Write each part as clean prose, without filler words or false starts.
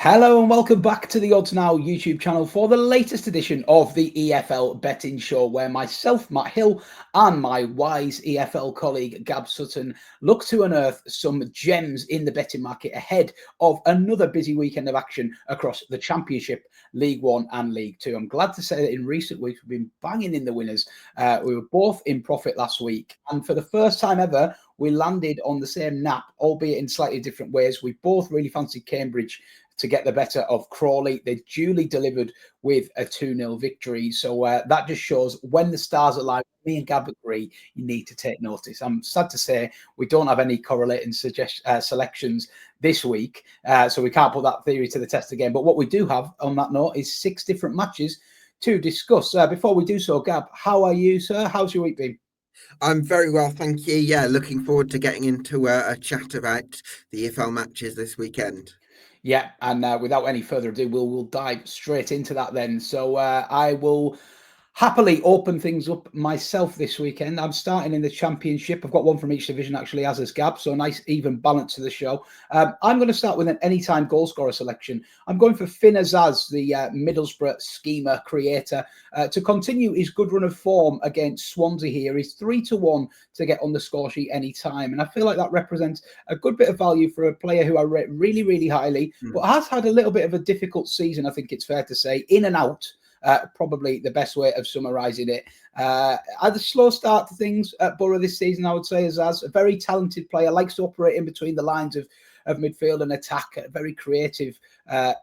Hello and welcome back to the Odds Now YouTube channel for the latest edition of the EFL Betting Show, where myself, Matt Hill, and my wise EFL colleague Gab Sutton look to unearth some gems in the betting market ahead of another busy weekend of action across the Championship, League One and League Two. I'm glad to say that in recent weeks we've been banging in the winners. We were both in profit last week, and for the first time ever, we landed on the same nap, albeit in slightly different ways. We both really fancied Cambridge to get the better of Crawley. They duly delivered with a 2-0 victory. So that just shows when the stars align. Me and Gab agree, you need to take notice. I'm sad to say we don't have any correlating selections this week, so we can't put that theory to the test again. But what we do have on that note is 6 different matches to discuss. Before we do so, Gab, how are you, sir? How's your week been? I'm very well, thank you. Yeah, looking forward to getting into a chat about the EFL matches this weekend. Yeah, and without any further ado, we'll dive straight into that then. So I will happily open things up myself this weekend. I'm starting in the Championship. I've got one from each division, actually, as is Gab, so a nice even balance to the show. I'm going to start with an anytime goal scorer selection. I'm going for Finn Azaz, the Middlesbrough schemer creator, to continue his good run of form against Swansea here. He's 3-1 to get on the score sheet anytime, and I feel like that represents a good bit of value for a player who I rate really, really highly, but has had a little bit of a difficult season, I think it's fair to say, in and out. Probably the best way of summarising it. Had a slow start to things at Borough this season, I would say, as a very talented player, likes to operate in between the lines of midfield and attack, a very creative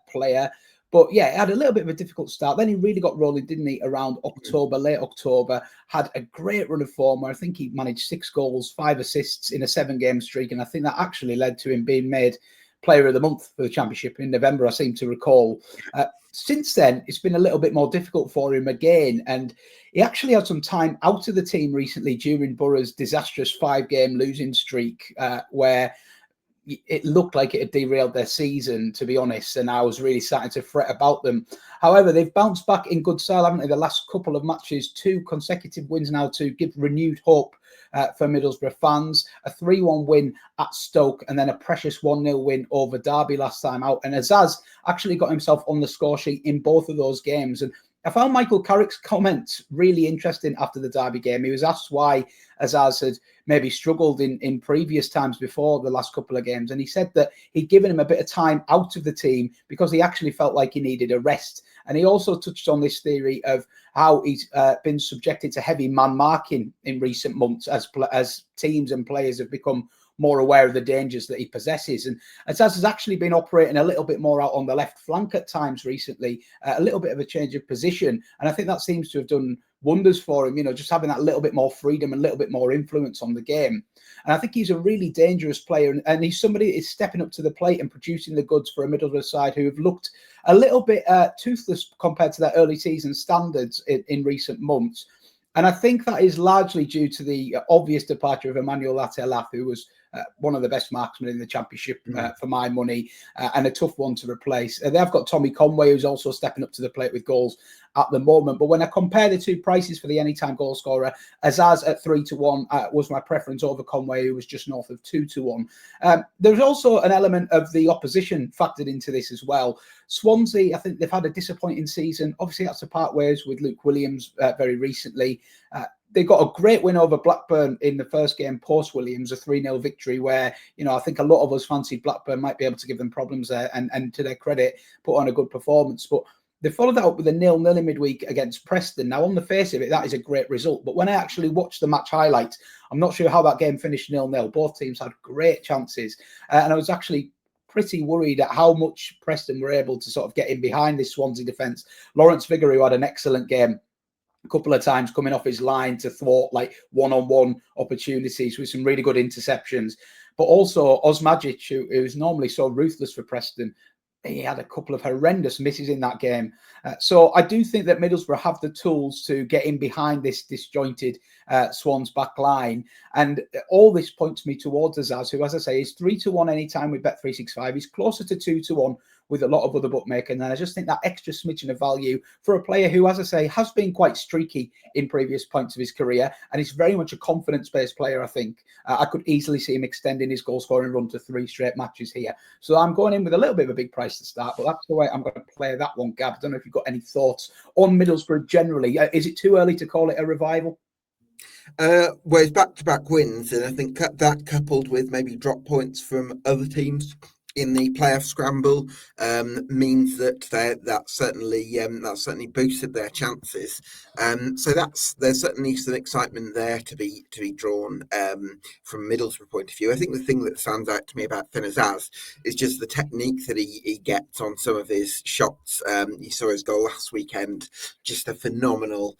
player. But yeah, had a little bit of a difficult start. Then he really got rolling, didn't he, around October, late October. Had a great run of form where I think he managed 6 goals, 5 assists in a 7-game streak. And I think that actually led to him being made Player of the Month for the Championship in November, I seem to recall. Since then, it's been a little bit more difficult for him again, and he actually had some time out of the team recently during Borough's disastrous 5-game losing streak, where it looked like it had derailed their season, to be honest, and I was really starting to fret about them. However, they've bounced back in good style, haven't they? The last couple of matches, 2 consecutive wins now to give renewed hope for Middlesbrough fans. A 3-1 win at Stoke, and then a precious 1-0 win over Derby last time out. And Azaz actually got himself on the score sheet in both of those games. And I found Michael Carrick's comments really interesting after the Derby game. He was asked why Azaz had maybe struggled in previous times before the last couple of games. And he said that he'd given him a bit of time out of the team because he actually felt like he needed a rest. And he also touched on this theory of how he's been subjected to heavy man marking in recent months as teams and players have become more aware of the dangers that he possesses. And Azaz has actually been operating a little bit more out on the left flank at times recently, a little bit of a change of position. And I think that seems to have done wonders for him, just having that little bit more freedom and a little bit more influence on the game. And I think he's a really dangerous player, and he's somebody that is stepping up to the plate and producing the goods for a Middlesbrough side who have looked a little bit toothless compared to their early season standards in recent months. And I think that is largely due to the obvious departure of Emmanuel Latellaf, who was one of the best marksmen in the Championship for my money, and a tough one to replace. They have got Tommy Conway, who's also stepping up to the plate with goals at the moment. But when I compare the 2 prices for the anytime goal scorer, Azaz at 3-1 was my preference over Conway, who was just north of 2-1. There's also an element of the opposition factored into this as well. Swansea, I think they've had a disappointing season. Obviously, that's to part ways with Luke Williams very recently. They got a great win over Blackburn in the first game post-Williams, a 3-0 victory where, I think a lot of us fancied Blackburn might be able to give them problems there and to their credit, put on a good performance. But they followed that up with a 0-0 in midweek against Preston. Now, on the face of it, that is a great result. But when I actually watched the match highlights, I'm not sure how that game finished 0-0. Both teams had great chances. And I was actually pretty worried at how much Preston were able to sort of get in behind this Swansea defence. Lawrence Vigouroux, who had an excellent game, a couple of times coming off his line to thwart like one-on-one opportunities with some really good interceptions. But also Osmajic, who is normally so ruthless for Preston, he had a couple of horrendous misses in that game. So I do think that Middlesbrough have the tools to get in behind this disjointed Swans back line. And all this points me towards Azaz, who, as I say, is 3-1 anytime with Bet365. He's closer to 2-1 with a lot of other bookmakers. And I just think that extra smidgen of value for a player who, as I say, has been quite streaky in previous points of his career, and he's very much a confidence-based player, I think. I could easily see him extending his goal-scoring run to 3 straight matches here. So I'm going in with a little bit of a big price to start, but that's the way I'm going to play that one, Gab. I don't know if you've got any thoughts on Middlesbrough generally. Is it too early to call it a revival? Well, it's back-to-back wins, and I think that coupled with maybe drop points from other teams in the playoff scramble means that that certainly boosted their chances. So there's certainly some excitement there to be drawn from Middlesbrough point of view. I think the thing that stands out to me about Finn Azaz is just the technique that he gets on some of his shots. You saw his goal last weekend, just a phenomenal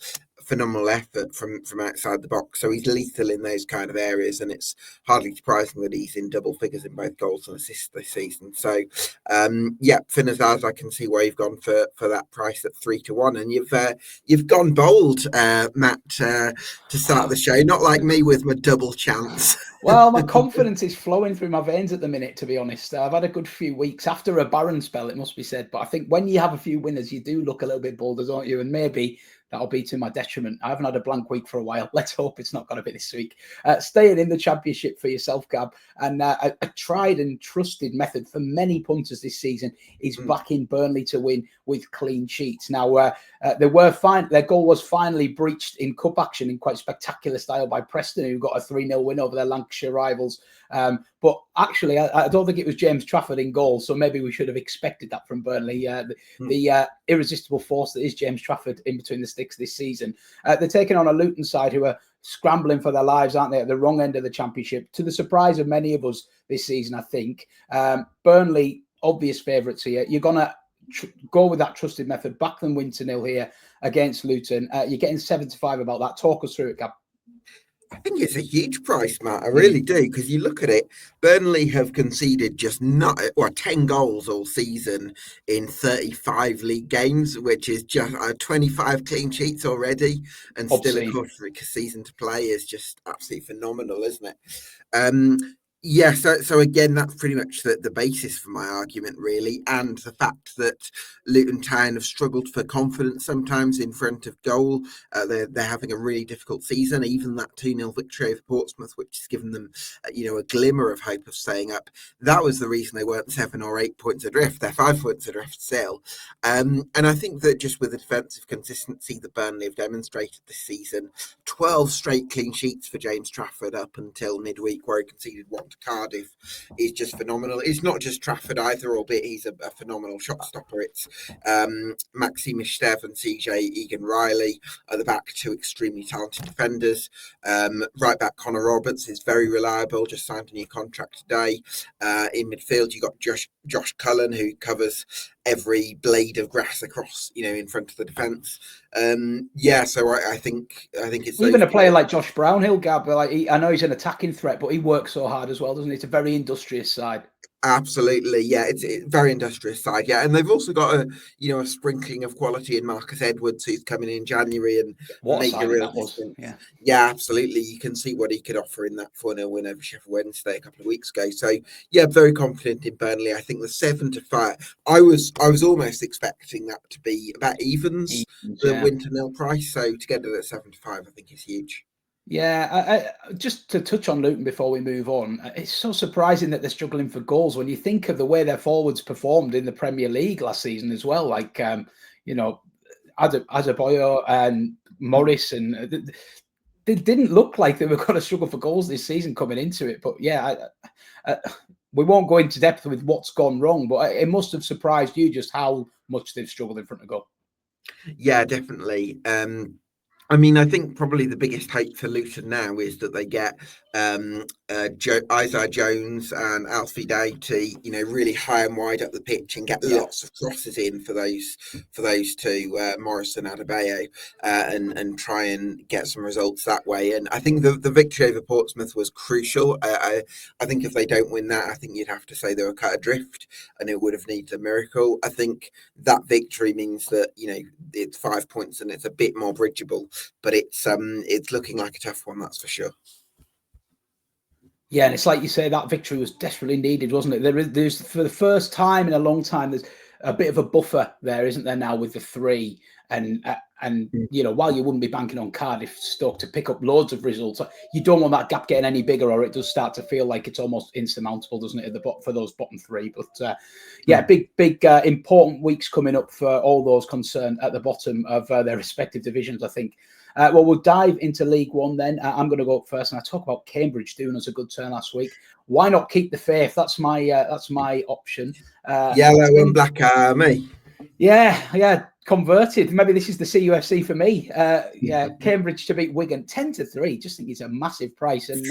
effort from outside the box. So he's lethal in those kind of areas, and it's hardly surprising that he's in double figures in both goals and assists this season. So Finn Azaz, I can see why you've gone for that price at 3-1, and you've gone bold, Matt, to start the show. Not like me with my double chance. Well, my confidence is flowing through my veins at the minute, to be honest. I've had a good few weeks after a barren spell, it must be said. But I think when you have a few winners, you do look a little bit bolder, don't you? And maybe that'll be to my detriment. I haven't had a blank week for a while. Let's hope it's not going to be this week. Staying in the Championship for yourself, Gab, and a tried and trusted method for many punters this season is backing Burnley to win with clean sheets. Now, their goal was finally breached in cup action in quite spectacular style by Preston, who got a 3-0 win over their Lancashire rivals. But actually, I don't think it was James Trafford in goal, so maybe we should have expected that from Burnley. The irresistible force that is James Trafford in between the sticks this season. They're taking on a Luton side who are scrambling for their lives, aren't they, at the wrong end of the Championship, to the surprise of many of us this season, I think. Burnley, obvious favourites here. You're going to go with that trusted method, back them win 0 here against Luton. You're getting 7-5 about that. Talk us through it, Gab. I think it's a huge price, Matt. I really do, because you look at it, Burnley have conceded just 10 goals all season in 35 league games, which is just 25 clean sheets already, and still a quarter of a season to play is just absolutely phenomenal, isn't it? So again, that's pretty much the basis for my argument, really, and the fact that Luton Town have struggled for confidence sometimes in front of goal. They're having a really difficult season. Even that 2-0 victory over Portsmouth, which has given them, a glimmer of hope of staying up. That was the reason they weren't 7 or 8 points adrift. They're 5 points adrift still. And I think that just with the defensive consistency that Burnley have demonstrated this season, 12 straight clean sheets for James Trafford up until midweek, where he conceded 1 to Cardiff, is just phenomenal. It's not just Trafford either, albeit he's a phenomenal shot stopper. It's Maxime Stev and CJ Egan-Riley at the back, 2 extremely talented defenders. Right back Connor Roberts is very reliable, just signed a new contract today. In midfield, you got Josh Cullen, who covers every blade of grass across, in front of the defence. So I think it's even a player like Josh Brownhill, Gab. I know he's an attacking threat, but he works so hard as well, doesn't he? It's a very industrious side. Absolutely, yeah. It's very industrious side, yeah. And they've also got a sprinkling of quality in Marcus Edwards, who's coming in January and made a real difference. Yeah, absolutely. You can see what he could offer in that 4-0 win over Sheffield Wednesday a couple of weeks ago. So yeah, very confident in Burnley. I think the 7-5. I was almost expecting that to be about evens the win to 0 price. So to get it at 7-5, I think is huge. Yeah, just to touch on Luton before we move on, it's so surprising that they're struggling for goals when you think of the way their forwards performed in the Premier League last season as well. Like, Adebayo and Morris, and they didn't look like they were going to struggle for goals this season coming into it. But yeah, we won't go into depth with what's gone wrong, but it must have surprised you just how much they've struggled in front of goal. Yeah, definitely. I think probably the biggest hope for Luton now is that they get Isaiah Jones and Alfie Doughty, really high and wide up the pitch and get lots of crosses in for those two, Morris and Adebayo, and try and get some results that way. And I think the victory over Portsmouth was crucial. I think if they don't win that, I think you'd have to say they were cut adrift, and it would have needed a miracle. I think that victory means that it's 5 points and it's a bit more bridgeable. But it's looking like a tough one, that's for sure. Yeah, and it's like you say, that victory was desperately needed, wasn't it? There's for the first time in a long time, there's a bit of a buffer there, isn't there now with the 3? And you know, while you wouldn't be banking on Cardiff Stoke to pick up loads of results, you don't want that gap getting any bigger, or it does start to feel like it's almost insurmountable, doesn't it, at the bottom for those bottom 3? But yeah, big important weeks coming up for all those concerned at the bottom of their respective divisions, I think. Well, we'll dive into League One then. I'm going to go up first, and I talk about Cambridge doing us a good turn last week. Why not keep the faith? That's my option. Yellow and black army. Yeah, converted. Maybe this is the CUFC for me. Yeah, Cambridge to beat Wigan 10-3. Just think it's a massive price, and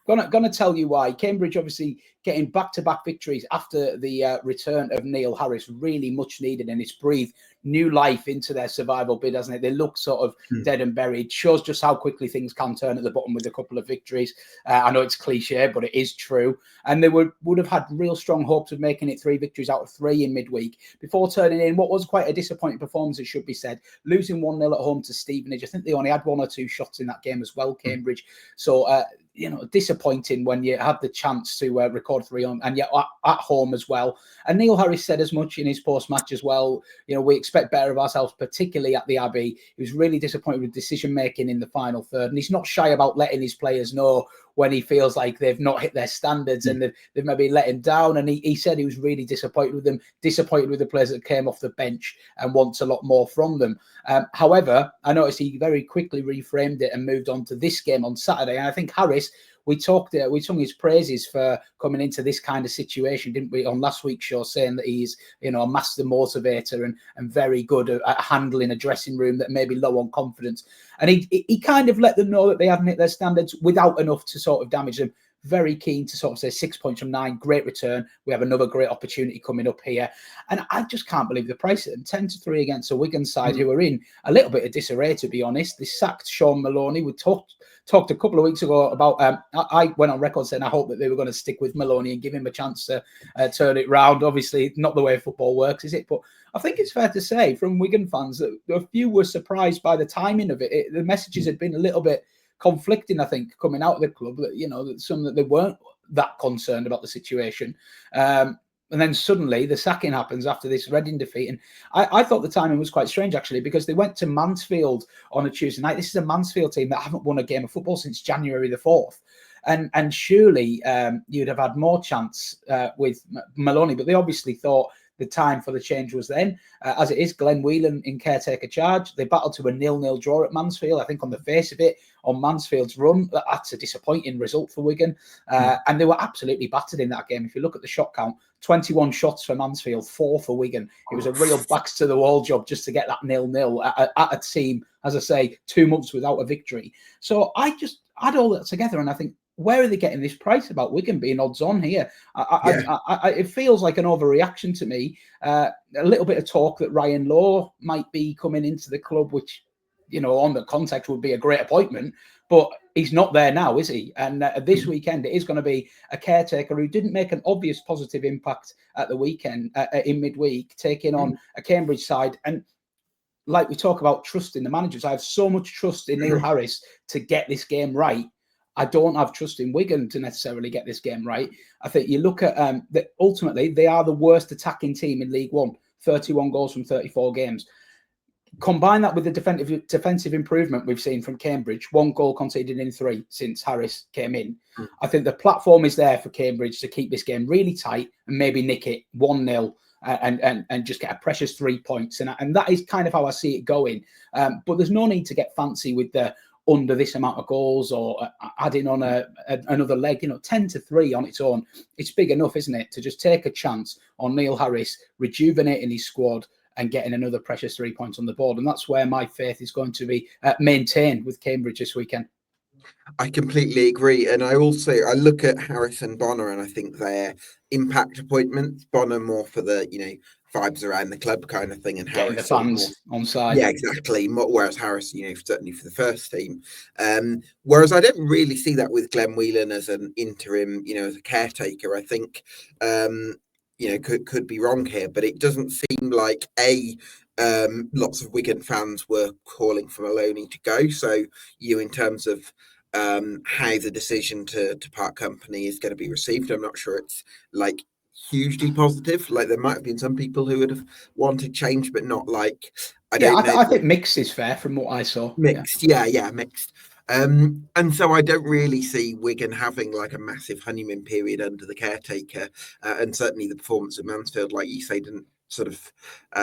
I'm gonna tell you why. Cambridge obviously getting back-to-back victories after the return of Neil Harris, really much needed, and it's breathed new life into their survival bid, hasn't it? They look sort of dead and buried. Shows just how quickly things can turn at the bottom with a couple of victories. I know it's cliche, but it is true. And they would have had real strong hopes of making it 3 victories out of 3 in midweek before turning in what was quite a disappointing performance, it should be said, losing 1-0 at home to Stevenage. I think they only had 1 or 2 shots in that game as well, Cambridge. So you know, disappointing when you have the chance to record 3 on, and yet at home as well. And Neil Harris said as much in his post-match as well. You know, we expect better of ourselves, particularly at the Abbey. He was really disappointed with decision-making in the final third, and he's not shy about letting his players know when he feels like they've not hit their standards and they've maybe let him down. And he said he was really disappointed with them, disappointed with the players that came off the bench, and wants a lot more from them. However, I noticed he very quickly reframed it and moved on to this game on Saturday. And I think Harris, we sung his praises for coming into this kind of situation, didn't we, on last week's show, saying that he's, you know, a master motivator and very good at handling a dressing room that may be low on confidence. And he kind of let them know that they haven't hit their standards without enough to sort of damage them. Very keen to sort of say 6 points from 9, great return. We have another great opportunity coming up here. And I just can't believe the price at 10-3 against a Wigan side who are in a little bit of disarray, to be honest. They sacked Sean Maloney. We talked a couple of weeks ago about, I went on record saying I hope that they were going to stick with Maloney and give him a chance to turn it round. Obviously, not the way football works, is it? But I think it's fair to say from Wigan fans that a few were surprised by the timing of it. The messages had been a little bit conflicting, I think, coming out of the club, that, you know, that some that they weren't that concerned about the situation. And then suddenly the sacking happens after this Reading defeat. And I thought the timing was quite strange, actually, because they went to Mansfield on a Tuesday night. This is a Mansfield team that haven't won a game of football since January the 4th. And surely you'd have had more chance with Maloney, but they obviously thought the time for the change was then. As it is, Glenn Whelan in caretaker charge. They battled to a 0-0 draw at Mansfield. I think on the face of it, on Mansfield's run, that's a disappointing result for Wigan. And they were absolutely battered in that game. If you look at the shot count, 21 shots for Mansfield, 4 for Wigan. It was a real backs to the wall job just to get that 0-0 at a team, as I say, 2 months without a victory. So I just add all that together and I think, where are they getting this price about Wigan being odds on here? It feels like an overreaction to me. A little bit of talk that Ryan Law might be coming into the club, which, you know, on the context would be a great appointment, but he's not there now, is he? And this weekend, it is going to be a caretaker who didn't make an obvious positive impact at the weekend, in midweek, taking on a Cambridge side. And like we talk about trusting the managers, I have so much trust in Neil Harris to get this game right. I don't have trust in Wigan to necessarily get this game right. I think you look at that ultimately they are the worst attacking team in League One, 31 goals from 34 games. Combine that with the defensive improvement we've seen from Cambridge, 1 goal conceded in 3 since Harris came in. I think the platform is there for Cambridge to keep this game really tight and maybe nick it 1-0 and just get a precious 3 points. And that is kind of how I see it going. But there's no need to get fancy with the under this amount of goals or adding on another leg. You know, 10-3 on its own, it's big enough, isn't it, to just take a chance on Neil Harris rejuvenating his squad and getting another precious 3 points on the board. And that's where my faith is going to be maintained with Cambridge this weekend. I completely agree. And I look at Harris and Bonner and I think they're impact appointments. Bonner more for the, you know, vibes around the club kind of thing, and getting Harris the fans on side. Yeah, exactly. Whereas Harris, you know, certainly for the first team. Whereas I don't really see that with Glenn Whelan as an interim, you know, as a caretaker. I think, you know, could be wrong here, but it doesn't seem like lots of Wigan fans were calling for Maloney to go. So in terms of how the decision to part company is going to be received. I'm not sure it's like hugely positive. Like there might have been some people who would have wanted change, but not like I Yeah, don't know. I think mixed is fair from what I saw. Mixed, yeah, mixed. And so I don't really see Wigan having like a massive honeymoon period under the caretaker, and certainly the performance of Mansfield, like you say, didn't sort of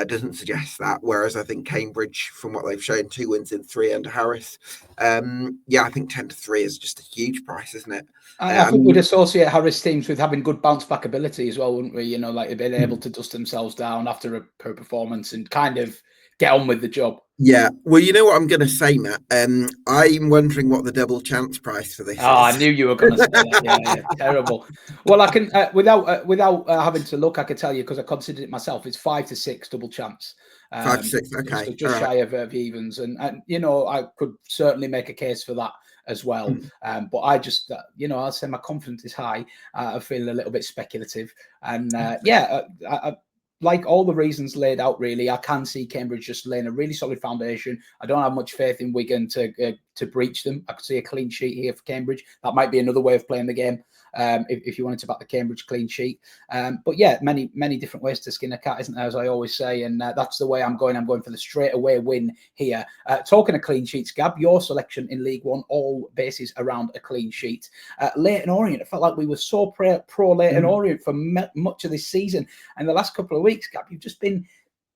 doesn't suggest that. Whereas I think Cambridge, from what they've shown, 2 wins in 3 under Harris. Yeah, I think 10-3 is just a huge price, isn't it? I think we'd associate Harris teams with having good bounce back ability as well, wouldn't we? You know, like they've been able to dust themselves down after a poor performance and kind of get on with the job. Yeah, well, you know what I'm going to say, Matt. I'm wondering what the double chance price for this is. I knew you were going to say that. Yeah, terrible. Well, I can without having to look, I could tell you because I considered it myself. It's 5-6 double chance. 5-6, okay, so just shy of evens, and you know I could certainly make a case for that as well. But I just I'll say my confidence is high. I feel a little bit speculative, and I like all the reasons laid out, really, I can see Cambridge just laying a really solid foundation. I don't have much faith in Wigan to breach them. I could see a clean sheet here for Cambridge. That might be another way of playing the game if you wanted to back the Cambridge clean sheet. But yeah, many different ways to skin a cat, isn't there, as I always say. And that's the way I'm going. I'm going for the straight away win here. Talking of clean sheets, Gab, your selection in League One, all bases around a clean sheet. Leyton Orient, it felt like we were so pro Leyton Orient for much of this season. And the last couple of weeks, Gab, you've just been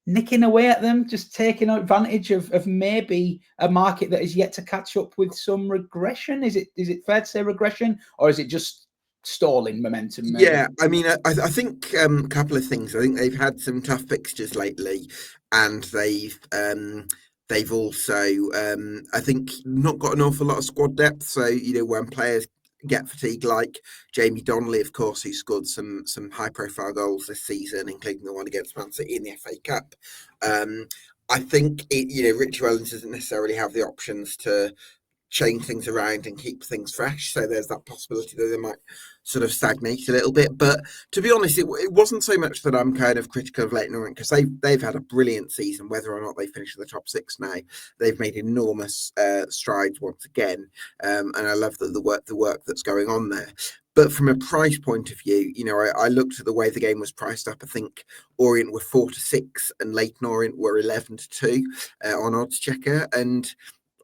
nicking away at them, just taking advantage of maybe a market that is yet to catch up with some regression. Is it fair to say regression, or is it just stalling momentum? Maybe? Yeah, I mean, I think a couple of things. I think they've had some tough fixtures lately, and they've also I think not got an awful lot of squad depth. So when players get fatigued, like Jamie Donnelly, of course, who scored some high profile goals this season, including the one against Man City in the FA Cup. I think Richie Wellens doesn't necessarily have the options to change things around and keep things fresh. So there's that possibility that they might sort of stagnate a little bit. But to be honest, it wasn't so much that I'm kind of critical of Leyton Orient, because they've had a brilliant season. Whether or not they finish in the top 6 now, they've made enormous strides once again. And I love the work that's going on there. But from a price point of view, I looked at the way the game was priced up. I think Orient were 4-6 and Leyton Orient were 11-2 on Odds Checker. And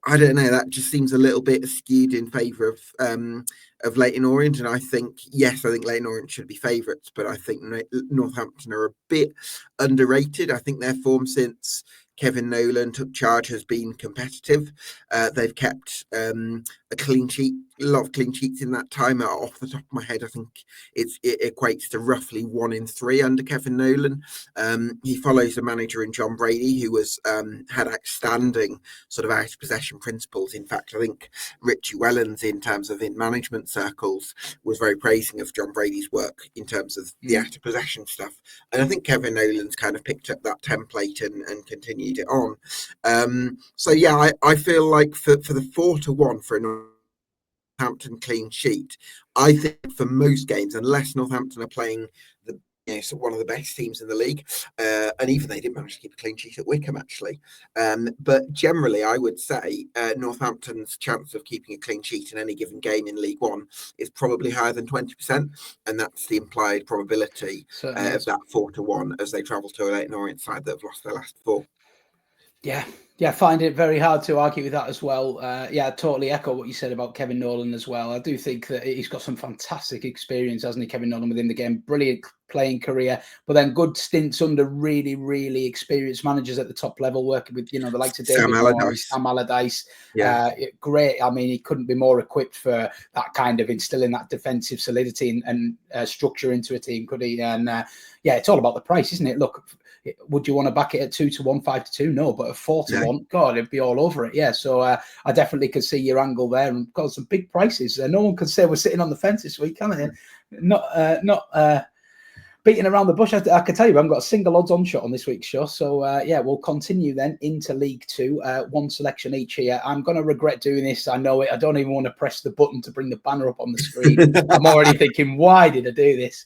I don't know, that just seems a little bit skewed in favour of Leyton Orient. And I think Leyton Orient should be favourites, but I think Northampton are a bit underrated. I think their form since Kevin Nolan took charge has been competitive. They've kept a clean sheet, a lot of clean sheets in that time. Off the top of my head, I think it equates to roughly 1 in 3 under Kevin Nolan. He follows a manager in John Brady who was had outstanding sort of out of possession principles. In fact, I think Richie Wellens, in terms of in management circles, was very praising of John Brady's work in terms of the out of possession stuff. And I think Kevin Nolan's kind of picked up that template and continued it on. So yeah, I feel like for the 4-1 for a Northampton clean sheet, I think for most games, unless Northampton are playing so one of the best teams in the league, and even they did manage to keep a clean sheet at Wickham, actually. But generally, I would say Northampton's chance of keeping a clean sheet in any given game in League One is probably higher than 20%, and that's the implied probability of that 4-1 as they travel to a Leyton Orient side that have lost their last 4. Yeah, find it very hard to argue with that as well. I totally echo what you said about Kevin Nolan as well. I do think that he's got some fantastic experience, hasn't he, Kevin Nolan, within the game? Brilliant playing career, but then good stints under really, really experienced managers at the top level, working with, the likes of David Moyes, Sam Allardyce. Great. I mean, he couldn't be more equipped for that kind of instilling that defensive solidity and structure into a team, could he? And it's all about the price, isn't it? Look, would you want to back it at 2-1, 5-2? No, but at 4-1, God, it'd be all over it. Yeah, so I definitely could see your angle there, and got some big prices. No one can say we're sitting on the fence this week, can they? Not beating around the bush. I can tell you, I haven't got a single odds on shot on this week's show. So we'll continue then into League Two. One selection each here. I'm going to regret doing this. I know it. I don't even want to press the button to bring the banner up on the screen. I'm already thinking, why did I do this?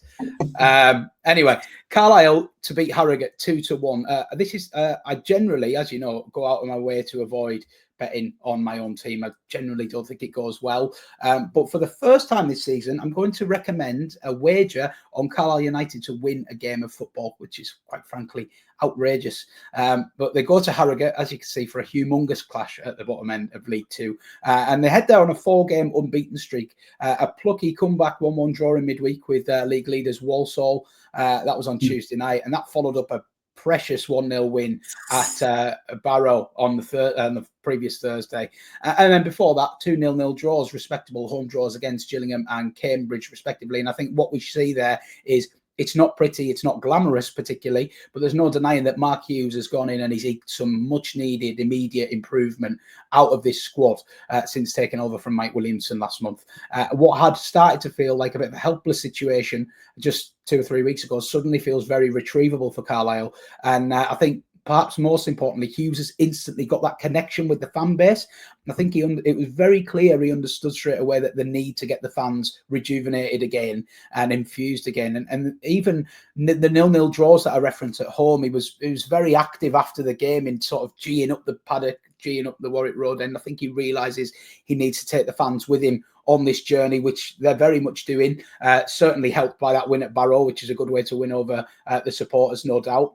Anyway, Carlisle to beat Harrogate 2-1. This is I generally, as you know, go out of my way to avoid betting on my own team. I generally don't think it goes well. But for the first time this season, I'm going to recommend a wager on Carlisle United to win a game of football, which is quite frankly outrageous. But they go to Harrogate, as you can see, for a humongous clash at the bottom end of League Two. And they head there on a 4-game unbeaten streak. A plucky comeback 1-1 draw in midweek with league leaders Walsall. That was on Tuesday night. And that followed up a precious 1-0 win at Barrow on the previous Thursday. And then before that, 2 0-0 draws, respectable home draws against Gillingham and Cambridge, respectively. And I think what we see there is it's not pretty, it's not glamorous particularly, but there's no denying that Mark Hughes has gone in and he's eked some much-needed immediate improvement out of this squad since taking over from Mike Williamson last month. What had started to feel like a bit of a helpless situation just 2 or 3 weeks ago suddenly feels very retrievable for Carlisle. And I think perhaps most importantly, Hughes has instantly got that connection with the fan base. I think it was very clear he understood straight away that the need to get the fans rejuvenated again and infused again. And even the 0-0 draws that I referenced at home, he was very active after the game in sort of geeing up the paddock, geeing up the Warwick Road. And I think he realises he needs to take the fans with him on this journey, which they're very much doing. Certainly helped by that win at Barrow, which is a good way to win over the supporters, no doubt.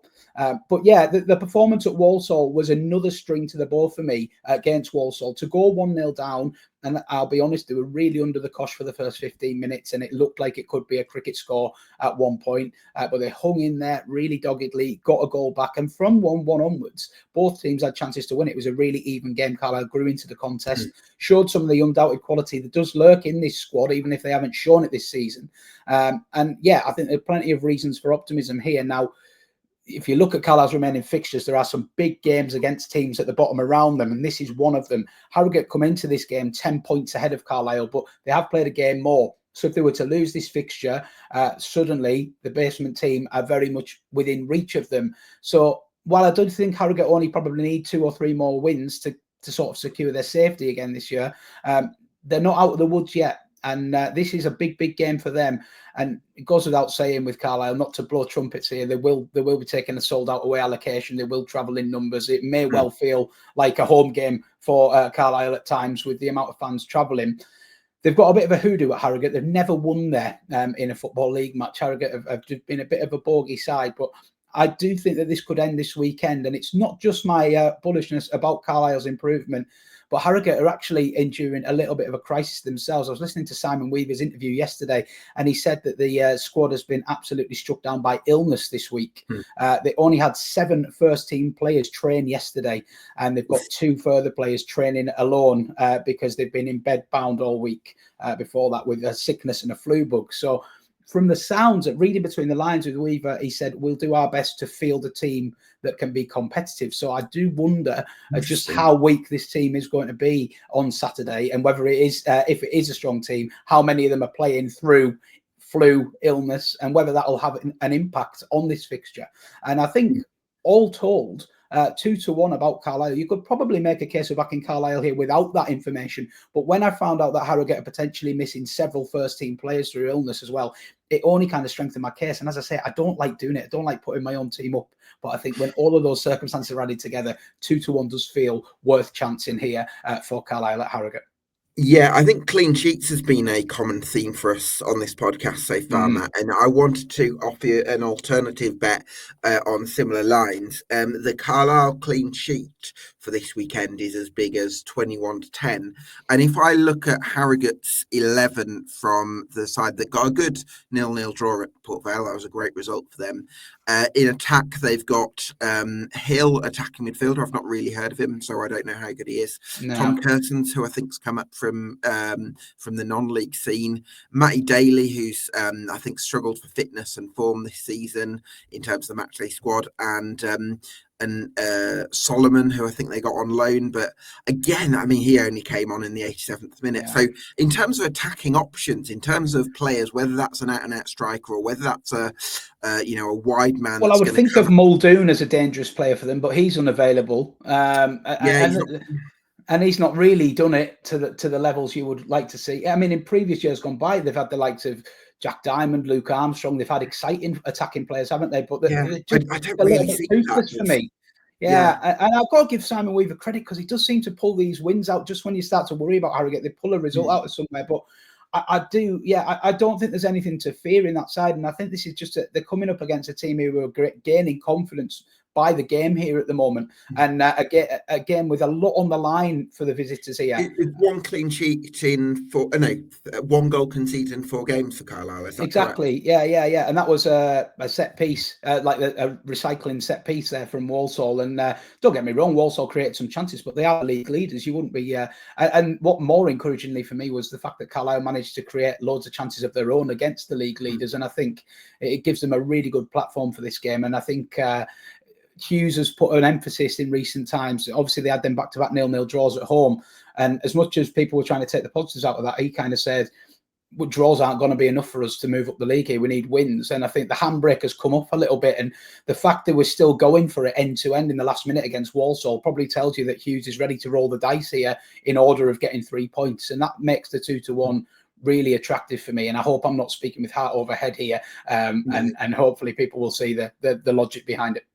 But yeah, the performance at Walsall was another string to the bow for me against Walsall. To go 1-0 down, and I'll be honest, they were really under the cosh for the first 15 minutes, and it looked like it could be a cricket score at one point. But they hung in there really doggedly, got a goal back, and from 1-1 onwards, both teams had chances to win. It was a really even game. Carlisle grew into the contest, showed some of the undoubted quality that does lurk in this squad, even if they haven't shown it this season. And yeah, I think there are plenty of reasons for optimism here. Now, if you look at Carlisle's remaining fixtures, there are some big games against teams at the bottom around them, and this is one of them. Harrogate come into this game 10 points ahead of Carlisle, but they have played a game more. So if they were to lose this fixture, suddenly the basement team are very much within reach of them. So while I do think Harrogate only probably need 2 or 3 more wins to sort of secure their safety again this year, they're not out of the woods yet. And this is a big, big game for them. And it goes without saying with Carlisle, not to blow trumpets here, they will be taking a sold-out away allocation. They will travel in numbers. It may well feel like a home game for Carlisle at times with the amount of fans travelling. They've got a bit of a hoodoo at Harrogate. They've never won there in a Football League match. Harrogate have been a bit of a bogey side, but I do think that this could end this weekend. And it's not just my bullishness about Carlisle's improvement, but Harrogate are actually enduring a little bit of a crisis themselves. I was listening to Simon Weaver's interview yesterday, and he said that the squad has been absolutely struck down by illness this week. They only had 7 first-team players train yesterday, and they've got 2 further players training alone because they've been in bed bound all week before that with a sickness and a flu bug. So from the sounds of reading between the lines with Weaver, he said, we'll do our best to field a team that can be competitive. So I do wonder just how weak this team is going to be on Saturday, and whether it is, if it is a strong team, how many of them are playing through flu, illness, and whether that will have an impact on this fixture. And I think all told, 2-1 about Carlisle. You could probably make a case of backing Carlisle here without that information. But when I found out that Harrogate are potentially missing several first-team players through illness as well, it only kind of strengthened my case. And as I say, I don't like doing it. I don't like putting my own team up. But I think when all of those circumstances are added together, 2-1 does feel worth chancing here for Carlisle at Harrogate. Yeah, I think clean sheets has been a common theme for us on this podcast so far, Matt, and I wanted to offer you an alternative bet on similar lines. The Carlisle clean sheet for this weekend is as big as 21-10, and if I look at Harrogate's 11 from the side that got a good 0-0 draw at Port Vale, that was a great result for them. In attack, they've got Hill, attacking midfielder. I've not really heard of him, so I don't know how good he is. No. Tom Curtins, who I think's come up from the non-league scene. Matty Daly, who's I think struggled for fitness and form this season in terms of the matchday squad, and Solomon, who I think they got on loan, but again, I mean, he only came on in the 87th minute. Yeah. So in terms of attacking options, in terms of players, whether that's an out-and-out striker or whether that's a wide man. Well, I would think of Muldoon as a dangerous player for them, but he's unavailable. And he's not really done it to the levels you would like to see. I mean, in previous years gone by, they've had the likes of Jack Diamond, Luke Armstrong. They've had exciting attacking players, haven't they? But I don't really see that for me. Yeah, and I've got to give Simon Weaver credit because he does seem to pull these wins out just when you start to worry about Harrogate. They pull a result out of somewhere, but I don't think there's anything to fear in that side, and I think this is just they're coming up against a team who are gaining confidence by the game here at the moment, and again with a lot on the line for the visitors here. One clean sheet in one goal conceded in 4 games for Carlisle. Is that exactly correct? Yeah, and that was a set piece, like a recycling set piece there from Walsall. And don't get me wrong, Walsall created some chances, but they are league leaders. You wouldn't be and what more encouragingly for me was the fact that Carlisle managed to create loads of chances of their own against the league leaders, and I think it gives them a really good platform for this game. And I think Hughes has put an emphasis in recent times. Obviously, they had them back-to-back 0-0 draws at home. And as much as people were trying to take the positives out of that, he kind of said, well, draws aren't going to be enough for us to move up the league here. We need wins. And I think the handbrake has come up a little bit. And the fact that we're still going for it end-to-end in the last minute against Walsall probably tells you that Hughes is ready to roll the dice here in order of getting 3 points. And that makes the 2-1 really attractive for me. And I hope I'm not speaking with heart over head here. And hopefully people will see the logic behind it.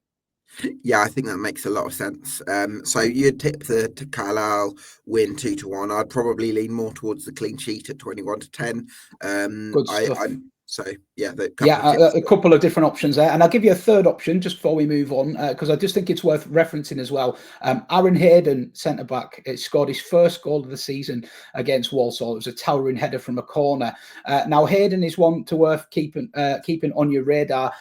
Yeah, I think that makes a lot of sense. So you'd tip the Carlisle win 2-1. I'd probably lean more towards the clean sheet at 21-10. Good stuff. A couple of different options there, and I'll give you a third option just before we move on because I just think it's worth referencing as well. Aaron Hayden, centre back, scored his first goal of the season against Walsall. It was a towering header from a corner. Now Hayden is one to worth keeping on your radar.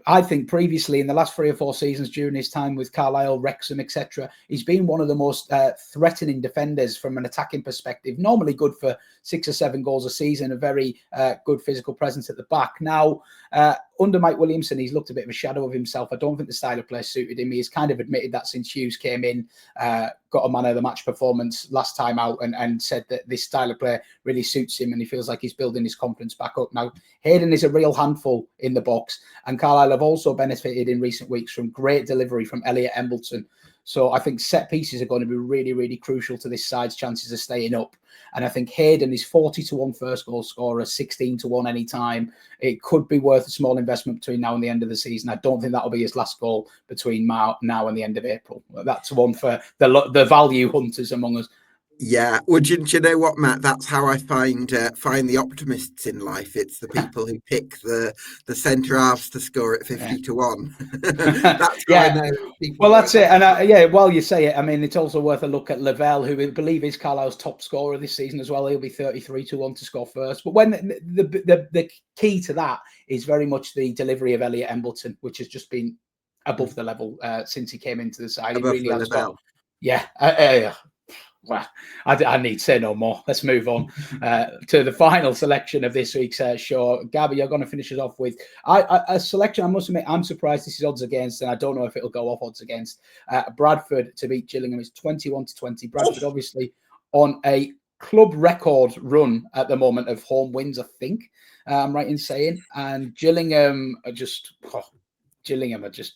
I think previously in the last 3 or 4 seasons during his time with Carlisle, Wrexham, etc., he's been one of the most threatening defenders from an attacking perspective. Normally good for 6 or 7 goals a season, a very good physical presence at the back. Now, under Mike Williamson, he's looked a bit of a shadow of himself. I don't think the style of play suited him. He's kind of admitted that since Hughes came in, got a man of the match performance last time out and said that this style of play really suits him and he feels like he's building his confidence back up. Now, Hayden is a real handful in the box, and Carlisle have also benefited in recent weeks from great delivery from Elliot Embleton. So I think set pieces are going to be really, really crucial to this side's chances of staying up. And I think Hayden is 40-1 first goal scorer, 16-1 anytime. It could be worth a small investment between now and the end of the season. I don't think that'll be his last goal between now and the end of April. That's one for the value hunters among us. Yeah, well, do you know what, Matt? That's how I find the optimists in life. It's the people who pick the centre halves to score at 50-1. That's how I know people. Well, that's it. And while you say it, I mean, it's also worth a look at Lavelle, who I believe is Carlisle's top scorer this season as well. He'll be 33-1 to score first. But when the key to that is very much the delivery of Elliot Embleton, which has just been above the level since he came into the side. Above he really has Lavelle. Well, I need to say no more. Let's move on to the final selection of this week's show. Gabby, you're going to finish us off with a selection. I must admit, I'm surprised this is odds against, and I don't know if it'll go off odds against. Bradford to beat Gillingham is 21-20. Bradford obviously on a club record run at the moment of home wins, I think I'm right in saying. And Gillingham are just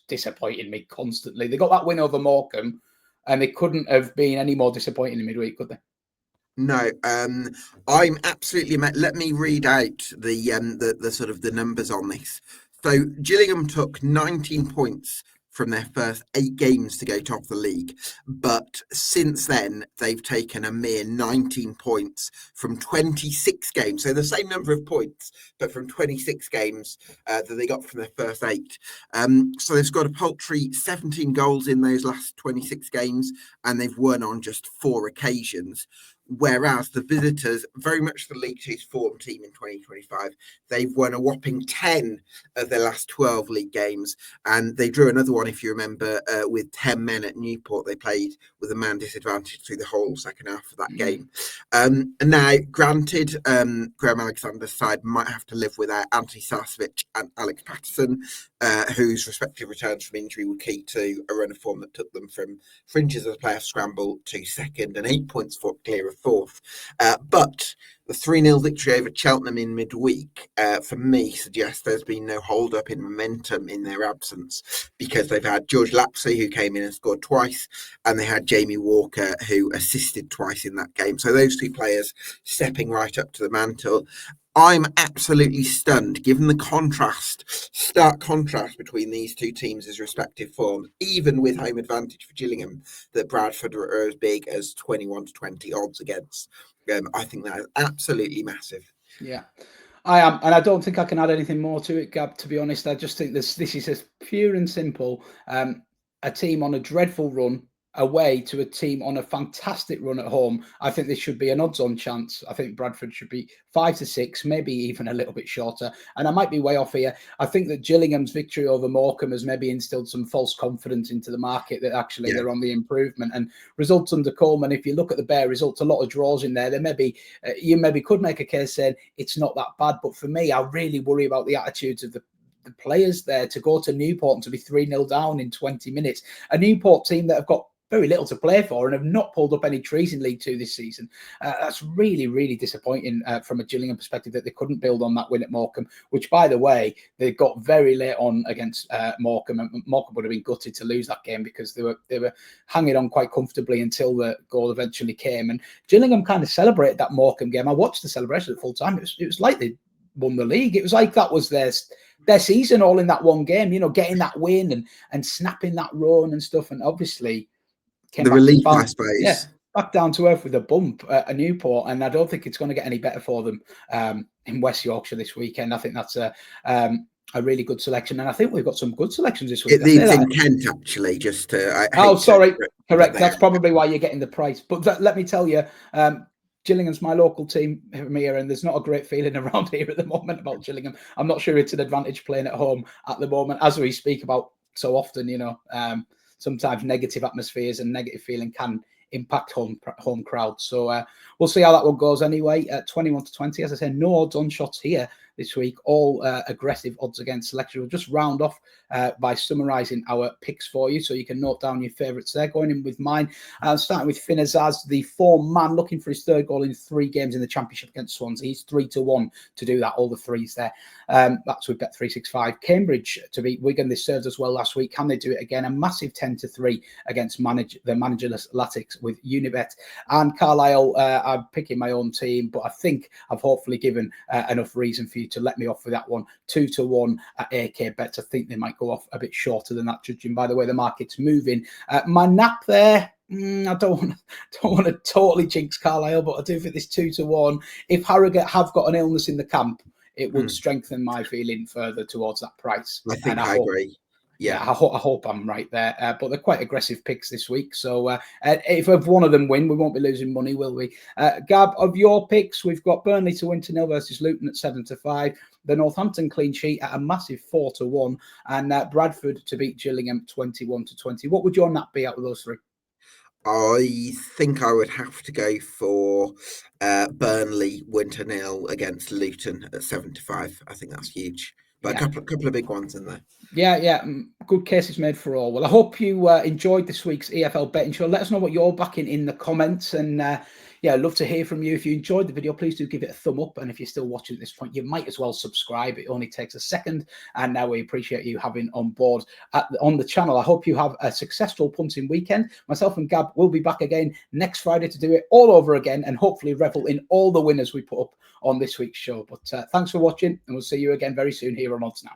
disappointing me constantly. They got that win over Morecambe, and they couldn't have been any more disappointing in midweek, could they? No, I'm absolutely. Let me read out the sort of the numbers on this. So Gillingham took 19 points from their first 8 games to go top of the league, but since then they've taken a mere 19 points from 26 games. So the same number of points, but from 26 games that they got from their first 8. So they've scored a paltry 17 goals in those last 26 games, and they've won on just 4 occasions. Whereas the visitors, very much the League Two's form team in 2025, they've won a whopping 10 of their last 12 league games. And they drew another one, if you remember, with 10 men at Newport. They played with a man disadvantage through the whole second half of that game. And now, granted, Graham Alexander's side might have to live without Anthony Sarcevic and Alex Patterson, whose respective returns from injury were key to a run of form that took them from fringes of the playoff scramble to second and 8 points for clear of fourth. But the 3-0 victory over Cheltenham in midweek, for me, suggests there's been no hold-up in momentum in their absence, because they've had George Lapsey, who came in and scored twice, and they had Jamie Walker, who assisted twice in that game. So those 2 players stepping right up to the mantle. I'm absolutely stunned, given the stark contrast between these two teams' respective forms, even with home advantage for Gillingham, that Bradford are as big as 21 to 20 odds against. I think that is absolutely massive. Yeah, I am, and I don't think I can add anything more to it, Gab. To be honest, I just think this is as pure and simple. A team on a dreadful run away to a team on a fantastic run at home. I think this should be an odds-on chance. I think Bradford should be 5 to 6, maybe even a little bit shorter. And I might be way off here. I think that Gillingham's victory over Morecambe has maybe instilled some false confidence into the market that actually they're on the improvement. And results under Coleman, if you look at the bare results, a lot of draws in there. There may be you maybe could make a case saying it's not that bad, but for me, I really worry about the attitudes of the players there to go to Newport and to be 3-0 down in 20 minutes. A Newport team that have got very little to play for and have not pulled up any trees in League Two this season. That's really, really disappointing from a Gillingham perspective that they couldn't build on that win at Morecambe, which, by the way, they got very late on against Morecambe. And Morecambe would have been gutted to lose that game because they were hanging on quite comfortably until the goal eventually came. And Gillingham kind of celebrated that Morecambe game. I watched the celebration at full time. It was like they won the league. It was like that was their season all in that one game, getting that win and snapping that run and stuff. And obviously came the back relief, I suppose. Yeah, back down to earth with a bump at Newport. And I don't think it's going to get any better for them in West Yorkshire this weekend. I think that's a really good selection. And I think we've got some good selections this week. It's in Kent, actually, just to... Correct. That's probably why you're getting the price. But let me tell you, Gillingham's my local team from here, and there's not a great feeling around here at the moment about Gillingham. I'm not sure it's an advantage playing at home at the moment, as we speak about so often, sometimes negative atmospheres and negative feeling can impact home crowds. So we'll see how that one goes anyway. 21 to 20, as I said, no odds on shots here this week, all aggressive odds against selection. We'll just round off by summarising our picks for you so you can note down your favourites there. Going in with mine, starting with Finn Azaz, the form man, looking for his third goal in 3 games in the Championship against Swansea. He's 3 to 1 to do that, all the threes there. That's with Bet365. Cambridge to beat Wigan. They served us well last week. Can they do it again? A massive 10 to 3 against the managerless Latics with Unibet. And Carlisle, I'm picking my own team, but I think I've hopefully given enough reason for you to let me off with that one. 2 to 1 at AK Bets. I think they might go off a bit shorter than that, judging by the way the market's moving. My nap there, I don't want to totally jinx Carlisle, but I do think this 2 to 1. If Harrogate have got an illness in the camp, it would strengthen my feeling further towards that price. I agree. Yeah, I hope I'm right there. But they're quite aggressive picks this week. So if one of them win, we won't be losing money, will we? Gab, of your picks, we've got Burnley to win 2-0 versus Luton at 7 to 5. The Northampton clean sheet at a massive 4 to 1. And Bradford to beat Gillingham 21 to 20. What would your nap be out of those 3? I think I would have to go for Burnley win 0 against Luton at 7 to 5. I think that's huge. But a couple of big ones in there. Yeah. Good cases made for all. Well, I hope you enjoyed this week's EFL Betting Show. Let us know what you're backing in the comments. And I'd love to hear from you. If you enjoyed the video, please do give it a thumb up. And if you're still watching at this point, you might as well subscribe. It only takes a second. And now we appreciate you having on board on the channel. I hope you have a successful punting weekend. Myself and Gab will be back again next Friday to do it all over again and hopefully revel in all the winners we put up on this week's show. But thanks for watching, and we'll see you again very soon here on Odds Now.